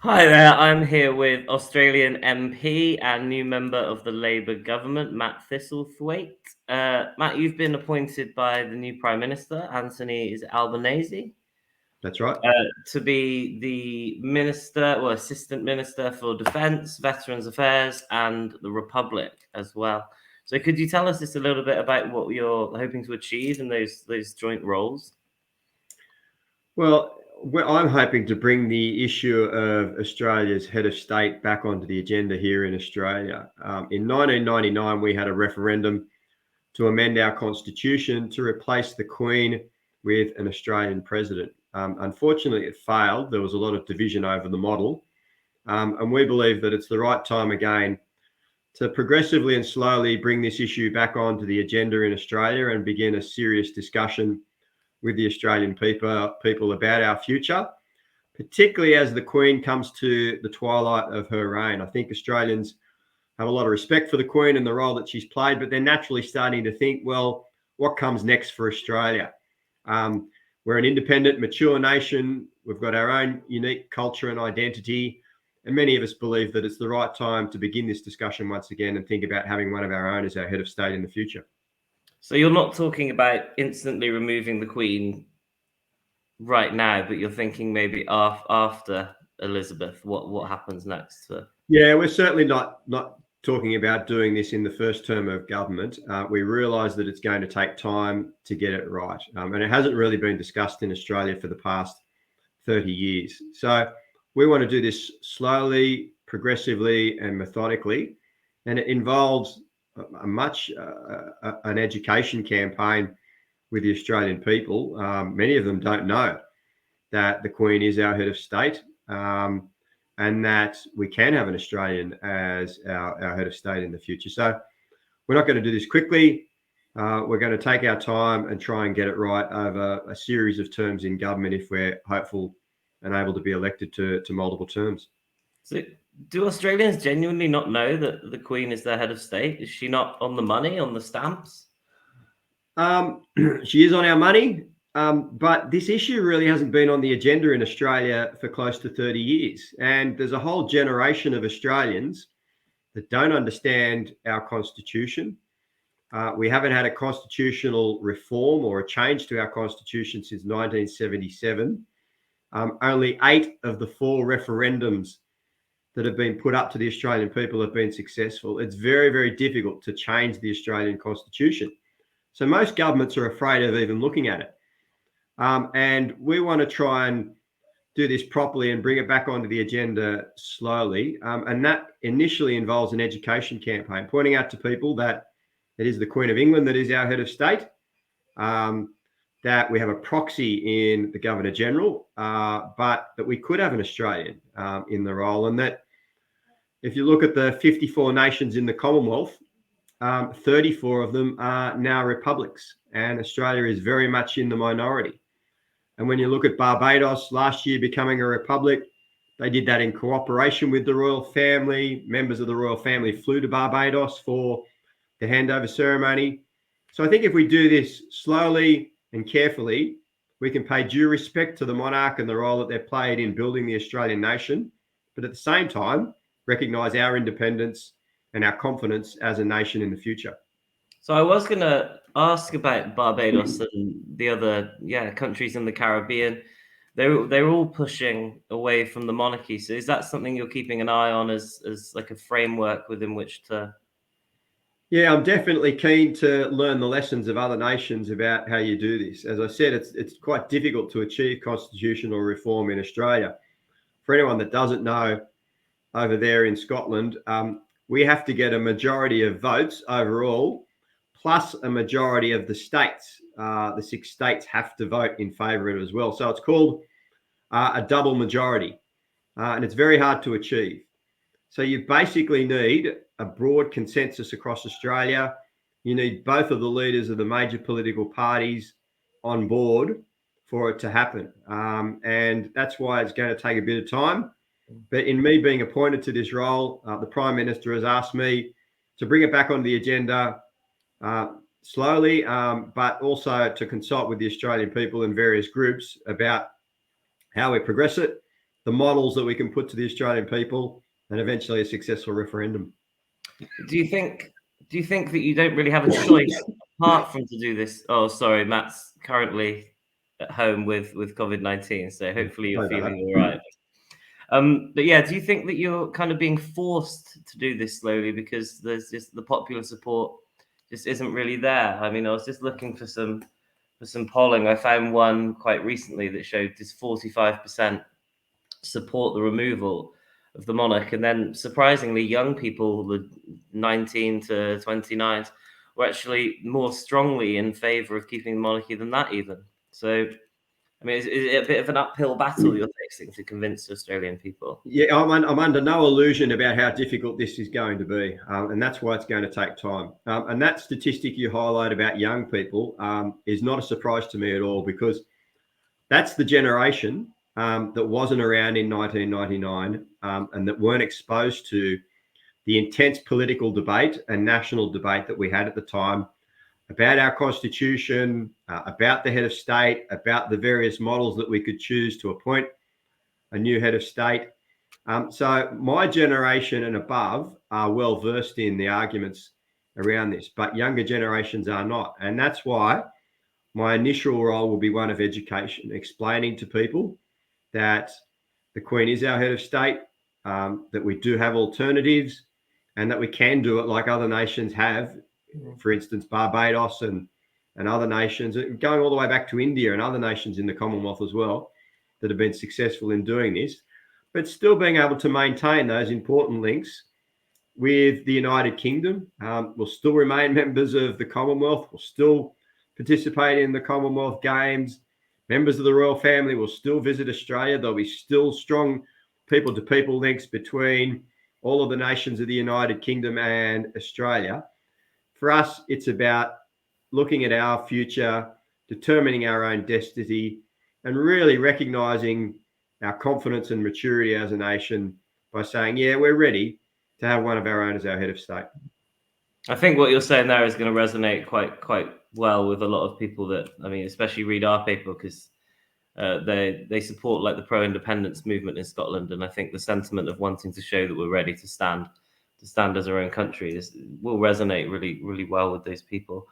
Hi there, I'm here with Australian MP and new member of the Labour government, Matt Thistlethwaite. Matt, you've been appointed by the new Prime Minister, Anthony Albanese, That's right. to be the Minister or Assistant Minister for Defence, Veterans Affairs, and the Republic as well. So, could you tell us just a little bit about what you're hoping to achieve in those joint roles? Well, I'm hoping to bring the issue of Australia's head of state back onto the agenda here in Australia. In 1999, we had a referendum to amend our constitution to replace the Queen with an Australian president. Unfortunately, it failed. There was a lot of division over the model. And we believe that it's the right time again to progressively and slowly bring this issue back onto the agenda in Australia and begin a serious discussion with the Australian people about our future, particularly as the Queen comes to the twilight of her reign. I think Australians have a lot of respect for the Queen and the role that she's played, but they're naturally starting to think, well, what comes next for Australia? We're an independent, mature nation. We've got our own unique culture and identity. And many of us believe that it's the right time to begin this discussion once again and think about having one of our own as our head of state in the future. So, you're not talking about instantly removing the Queen right now, but you're thinking maybe after Elizabeth, what happens next to her? Yeah, we're certainly not talking about doing this in the first term of government. We realise that it's going to take time to get it right, and it hasn't really been discussed in Australia for the past 30 years. So we want to do this slowly, progressively, and methodically, and it involves an education campaign with the Australian people. Many of them don't know that the Queen is our head of state. And that we can have an Australian as our head of state in the future. So we're not going to do this quickly. We're going to take our time and try and get it right over a series of terms in government if we're hopeful and able to be elected to multiple terms. So, do Australians genuinely not know that the Queen is their head of state? Is she not on the money, on the stamps? She is on our money, but this issue really hasn't been on the agenda in Australia for close to 30 years. And there's a whole generation of Australians that don't understand our constitution. We haven't had a constitutional reform or a change to our constitution since 1977. Only 8 of the 4 referendums that have been put up to the Australian people have been successful. It's very, very difficult to change the Australian constitution. So most governments are afraid of even looking at it. And we want to try and do this properly and bring it back onto the agenda slowly. And that initially involves an education campaign, pointing out to people that it is the Queen of England that is our head of state, that we have a proxy in the Governor General, but that we could have an Australian in the role. And that if you look at the 54 nations in the Commonwealth, 34 of them are now republics, and Australia is very much in the minority. And when you look at Barbados last year becoming a republic, they did that in cooperation with the royal family. Members of the royal family flew to Barbados for the handover ceremony. So I think if we do this slowly and carefully, we can pay due respect to the monarch and the role that they've played in building the Australian nation, but at the same time, recognise our independence and our confidence as a nation in the future. So, I was going to ask about Barbados and the other countries in the Caribbean. They're all pushing away from the monarchy. So, is that something you're keeping an eye on as like a framework within which to? Yeah, I'm definitely keen to learn the lessons of other nations about how you do this. As I said, it's quite difficult to achieve constitutional reform in Australia. For anyone that doesn't know, over there in Scotland, we have to get a majority of votes overall, plus a majority of the states. The 6 states have to vote in favour of it as well. So it's called a double majority, and it's very hard to achieve. So you basically need a broad consensus across Australia. You need both of the leaders of the major political parties on board for it to happen. And that's why it's going to take a bit of time. But in me being appointed to this role, the Prime Minister has asked me to bring it back on the agenda slowly, but also to consult with the Australian people and various groups about how we progress it the models that we can put to the Australian people, and eventually a successful referendum. Do you think that you don't really have a choice apart from to do this? Oh, sorry, Matt's currently at home with COVID-19, so hopefully you're feeling all right. But yeah, do you think that you're kind of being forced to do this slowly because there's just the popular support just isn't really there? I mean, I was just looking for some polling. I found one quite recently that showed just 45% support the removal of the monarch, and then surprisingly, young people, the 19 to 29, were actually more strongly in favour of keeping the monarchy than that even. So, I mean, is it a bit of an uphill battle you're facing to convince Australian people? Yeah, I'm under no illusion about how difficult this is going to be, and that's why it's going to take time. And that statistic you highlight about young people is not a surprise to me at all, because that's the generation that wasn't around in 1999 and that weren't exposed to the intense political debate and national debate that we had at the time about our constitution, about the head of state, about the various models that we could choose to appoint a new head of state. So my generation and above are well versed in the arguments around this, but younger generations are not. And that's why my initial role will be one of education, explaining to people that the Queen is our head of state, that we do have alternatives, and that we can do it like other nations have. For instance, Barbados and other nations, going all the way back to India and other nations in the Commonwealth as well, that have been successful in doing this, but still being able to maintain those important links with the United Kingdom. We'll still remain members of the Commonwealth. We'll still participate in the Commonwealth Games. Members of the royal family will still visit Australia. There'll be still strong people-to-people links between all of the nations of the United Kingdom and Australia. For us, it's about looking at our future, determining our own destiny, and really recognising our confidence and maturity as a nation by saying, yeah, we're ready to have one of our own as our head of state. I think what you're saying there is going to resonate quite well with a lot of people that, I mean, especially read our paper, because they support like the pro-independence movement in Scotland, and I think the sentiment of wanting to show that we're ready to stand as our own country will resonate really well with those people.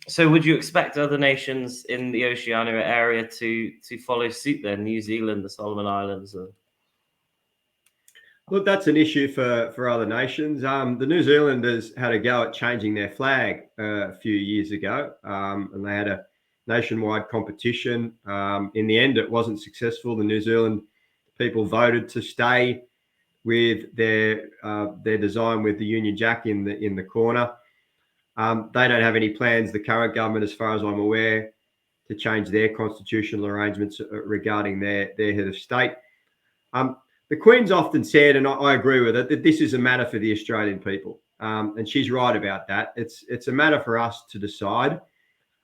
So would you expect other nations in the Oceania area to follow suit then? New Zealand, the Solomon Islands? Look, that's an issue for other nations. The New Zealanders had a go at changing their flag a few years ago, and they had a nationwide competition. In the end, it wasn't successful. The New Zealand people voted to stay with their design with the Union Jack in the corner. They don't have any plans, the current government, as far as I'm aware, to change their constitutional arrangements regarding their head of state. The Queen's often said, and I agree with it, that this is a matter for the Australian people, and she's right about that. It's a matter for us to decide.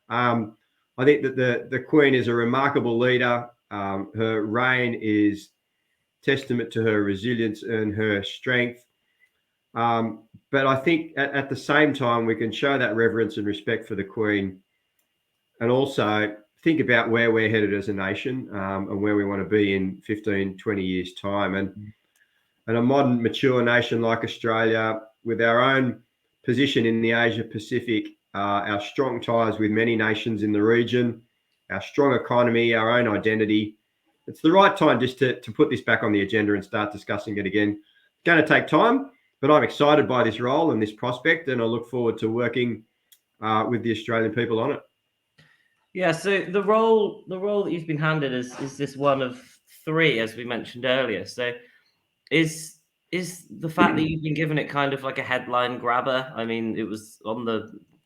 I think that the Queen is a remarkable leader. Her reign is testament to her resilience and her strength. But I think at the same time, we can show that reverence and respect for the Queen, and also think about where we're headed as a nation, and where we want to be in 15, 20 years' time. And a modern, mature nation like Australia, with our own position in the Asia Pacific, our strong ties with many nations in the region, our strong economy, our own identity, it's the right time just to put this back on the agenda and start discussing it again. It's going to take time, but I'm excited by this role and this prospect, and I look forward to working with the Australian people on it. Yeah, so the role that you've been handed is this one of three, as we mentioned earlier. So is the fact that you've been given it kind of like a headline grabber? I mean, it was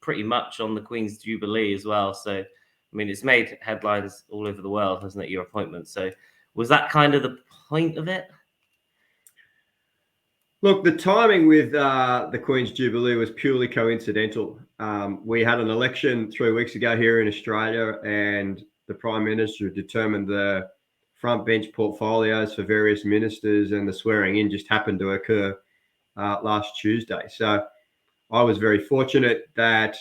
pretty much on the Queen's Jubilee as well. So, I mean, it's made headlines all over the world, hasn't it, your appointment? So was that kind of the point of it? Look, the timing with the Queen's Jubilee was purely coincidental. We had an election 3 weeks ago here in Australia, and the Prime Minister determined the front bench portfolios for various ministers, and the swearing in just happened to occur last Tuesday. So I was very fortunate that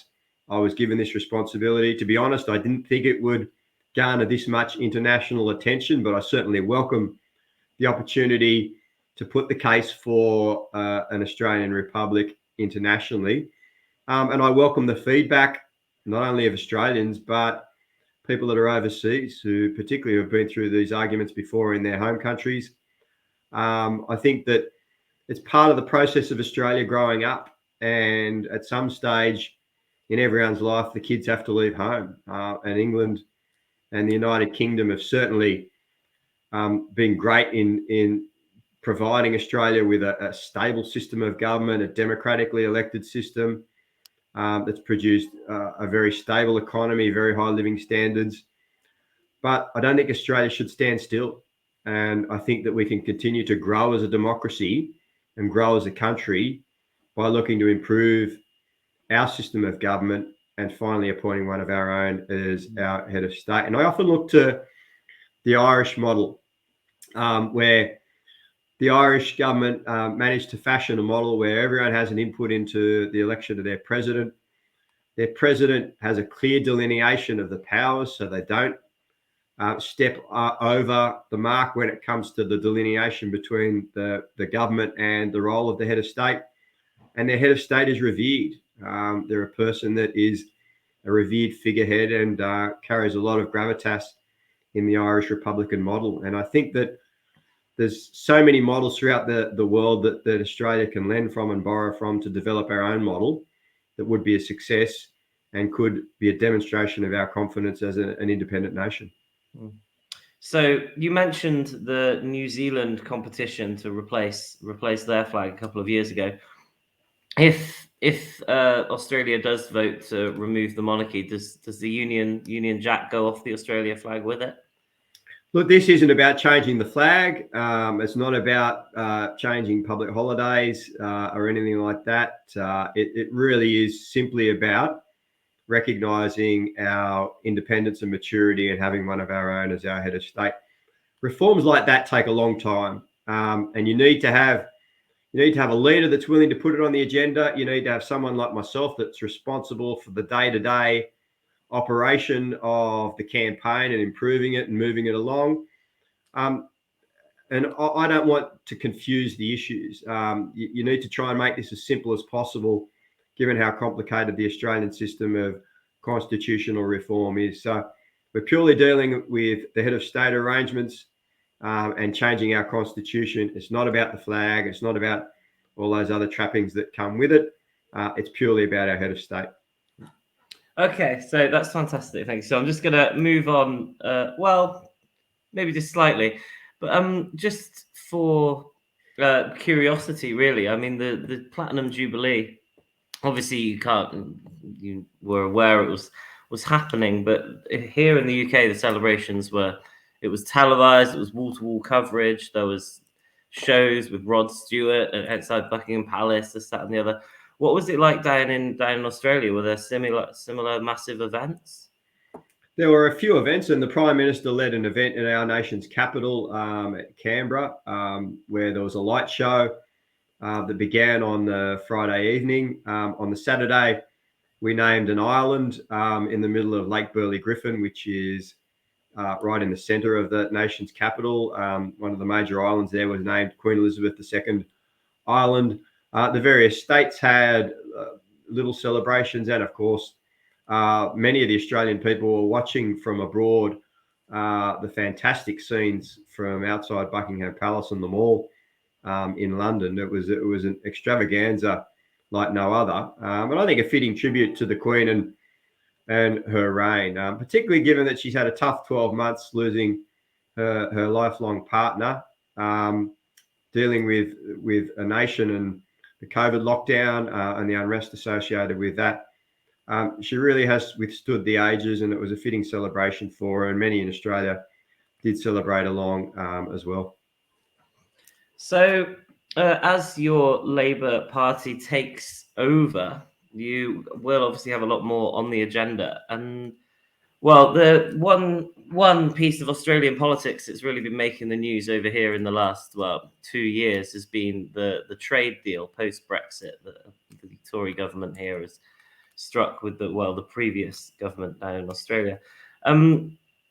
I was given this responsibility. To be honest, I didn't think it would garner this much international attention, but I certainly welcome the opportunity to put the case for an Australian Republic internationally. And I welcome the feedback, not only of Australians, but people that are overseas who particularly have been through these arguments before in their home countries. I think that it's part of the process of Australia growing up. And at some stage in everyone's life, the kids have to leave home. And England and the United Kingdom have certainly been great in providing Australia with a stable system of government, a democratically elected system that's produced a very stable economy, very high living standards. But I don't think Australia should stand still. And I think that we can continue to grow as a democracy and grow as a country by looking to improve our system of government and finally appointing one of our own as our head of state. And I often look to the Irish model, where the Irish government managed to fashion a model where everyone has an input into the election of their president. Their president has a clear delineation of the powers, so they don't step over the mark when it comes to the delineation between the government and the role of the head of state. And their head of state is revered. They're a person that is a revered figurehead and carries a lot of gravitas in the Irish Republican model. And I think that there's so many models throughout the world that Australia can lend from and borrow from to develop our own model that would be a success and could be a demonstration of our confidence as an independent nation. So you mentioned the New Zealand competition to replace their flag a couple of years ago. If Australia does vote to remove the monarchy, does the Union Jack go off the Australia flag with it? Look, this isn't about changing the flag. It's not about changing public holidays or anything like that. It really is simply about recognising our independence and maturity and having one of our own as our head of state. Reforms like that take a long time, and you need to have a leader that's willing to put it on the agenda. You need to have someone like myself that's responsible for the day-to-day operation of the campaign and improving it and moving it along. And I don't want to confuse the issues. You need to try and make this as simple as possible, given how complicated the Australian system of constitutional reform is. So we're purely dealing with the head of state arrangements and changing our constitution. It's not about the flag. It's not about all those other trappings that come with it. It's purely about our head of state. Okay, so that's fantastic. Thanks. So I'm just going to move on. Well, maybe just slightly, but just for curiosity, really. I mean, the Platinum Jubilee. Obviously, you were aware it was happening, but here in the UK, the celebrations it was televised. It was wall-to-wall coverage. There was shows with Rod Stewart outside Buckingham Palace, this, that, and the other. What was it like down in Australia? Were there similar massive events? There were a few events, and the Prime Minister led an event in our nation's capital at Canberra, where there was a light show that began on the Friday evening. On the Saturday, we named an island in the middle of Lake Burley-Griffin, which is right in the centre of the nation's capital. One of the major islands there was named Queen Elizabeth II Island. The various states had little celebrations, and of course, many of the Australian people were watching from abroad the fantastic scenes from outside Buckingham Palace and the Mall in London. It was an extravaganza like no other, but I think a fitting tribute to the Queen and her reign, particularly given that she's had a tough 12 months losing her lifelong partner, dealing with a nation and the COVID lockdown and the unrest associated with that. She really has withstood the ages, and it was a fitting celebration for her, and many in Australia did celebrate along as well. So, as your Labour Party takes over, you will obviously have a lot more on the agenda. And, well, the one piece of Australian politics that's really been making the news over here in the last 2 years has been the trade deal post-Brexit that the Tory government here has struck with the previous government down in Australia.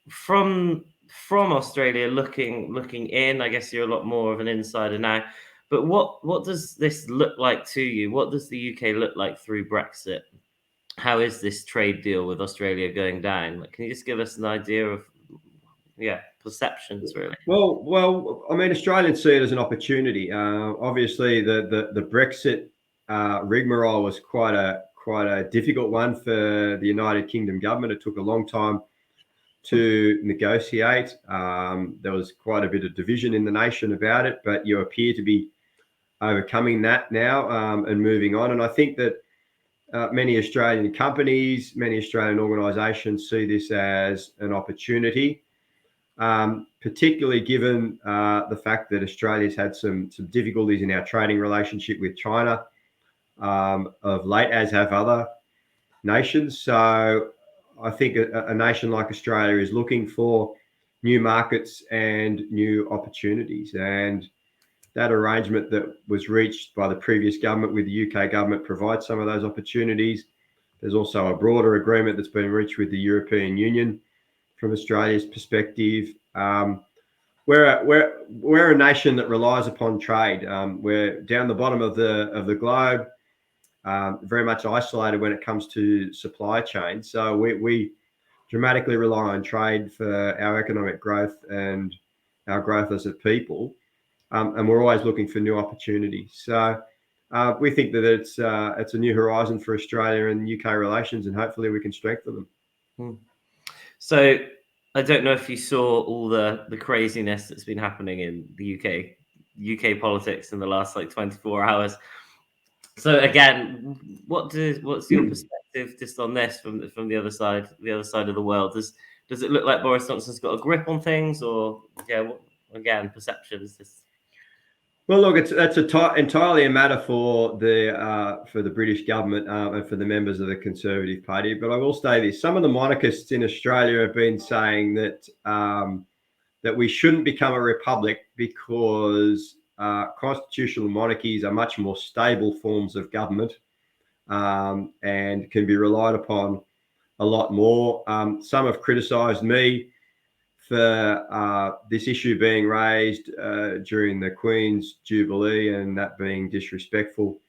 From from Australia looking in, I guess you're a lot more of an insider now. But what does this look like to you? What does the UK look like through Brexit? How is this trade deal with Australia going down? Like, can you just give us an idea of, perceptions really? Well, I mean, Australians see it as an opportunity. Obviously, the Brexit rigmarole was quite a difficult one for the United Kingdom government. It took a long time to negotiate. There was quite a bit of division in the nation about it, but you appear to be overcoming that now and moving on. And I think that many Australian companies, many Australian organisations see this as an opportunity, particularly given the fact that Australia's had some difficulties in our trading relationship with China of late, as have other nations. So I think a nation like Australia is looking for new markets and new opportunities. And that arrangement that was reached by the previous government with the UK government provides some of those opportunities. There's also a broader agreement that's been reached with the European Union from Australia's perspective. We're a nation that relies upon trade. We're down the bottom of the globe, very much isolated when it comes to supply chain. So we dramatically rely on trade for our economic growth and our growth as a people. And we're always looking for new opportunities. So we think that it's a new horizon for Australia and UK relations, and hopefully we can strengthen them. So I don't know if you saw all the craziness that's been happening in the UK politics in the last 24 hours. So again, what's your perspective just on this from the other side of the world? Does it look like Boris Johnson's got a grip on things, or again, perceptions? Well, look, that's entirely a matter for the British government and for the members of the Conservative Party. But I will say this: some of the monarchists in Australia have been saying that that we shouldn't become a republic because constitutional monarchies are much more stable forms of government and can be relied upon a lot more. Some have criticised me for this issue being raised during the Queen's Jubilee and that being disrespectful.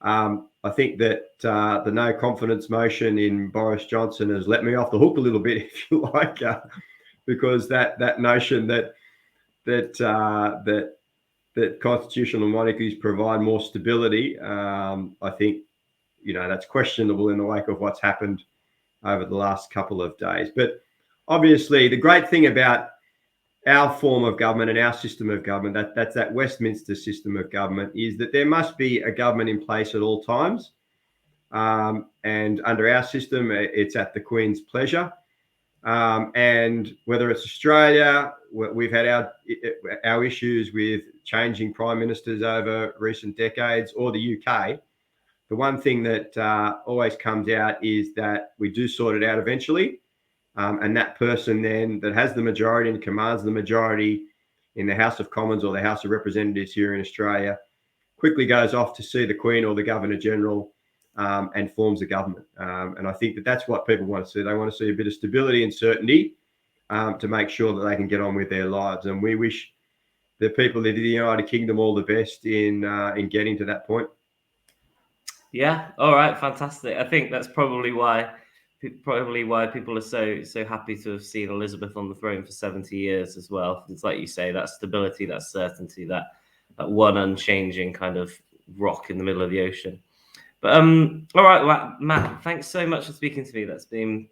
I think that the no confidence motion in Boris Johnson has let me off the hook a little bit, if you like, because that notion that constitutional monarchies provide more stability, I think that's questionable in the wake of what's happened over the last couple of days. But obviously, the great thing about our form of government and our system of government, that's that Westminster system of government, is that there must be a government in place at all times. And under our system, it's at the Queen's pleasure. And whether it's Australia, we've had our issues with changing prime ministers over recent decades, or the UK. The one thing that always comes out is that we do sort it out eventually. And that person then that has the majority and commands the majority in the House of Commons or the House of Representatives here in Australia quickly goes off to see the Queen or the Governor General and forms a government. And I think that that's what people want to see. They want to see a bit of stability and certainty to make sure that they can get on with their lives. And we wish the people of the United Kingdom all the best in getting to that point. Yeah. All right. Fantastic. I think that's probably why people are so happy to have seen Elizabeth on the throne for 70 years as well. It's like you say, that stability, that certainty, that one unchanging kind of rock in the middle of the ocean. But all right, well, Matt, thanks so much for speaking to me. That's been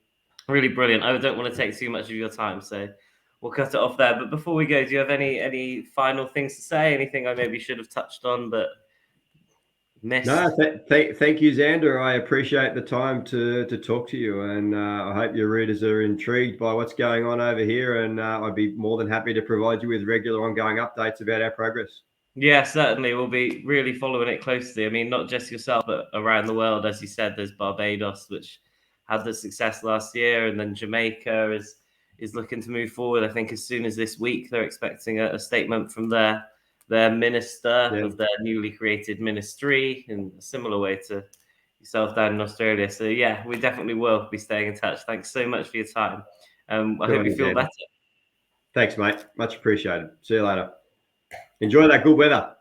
really brilliant. I don't want to take too much of your time, so we'll cut it off there. But before we go, do you have any final things to say? Anything I maybe should have touched on but missed? No, thank you, Xander. I appreciate the time to talk to you, and I hope your readers are intrigued by what's going on over here. And I'd be more than happy to provide you with regular, ongoing updates about our progress. Yeah, certainly. We'll be really following it closely. I mean, not just yourself, but around the world. As you said, there's Barbados, which had the success last year, and then Jamaica is looking to move forward. I think as soon as this week, they're expecting a statement from their minister of their newly created ministry, in a similar way to yourself down in Australia. So yeah, we definitely will be staying in touch. Thanks so much for your time. I hope you feel better. Thanks, mate. Much appreciated. See you later. Enjoy that good weather.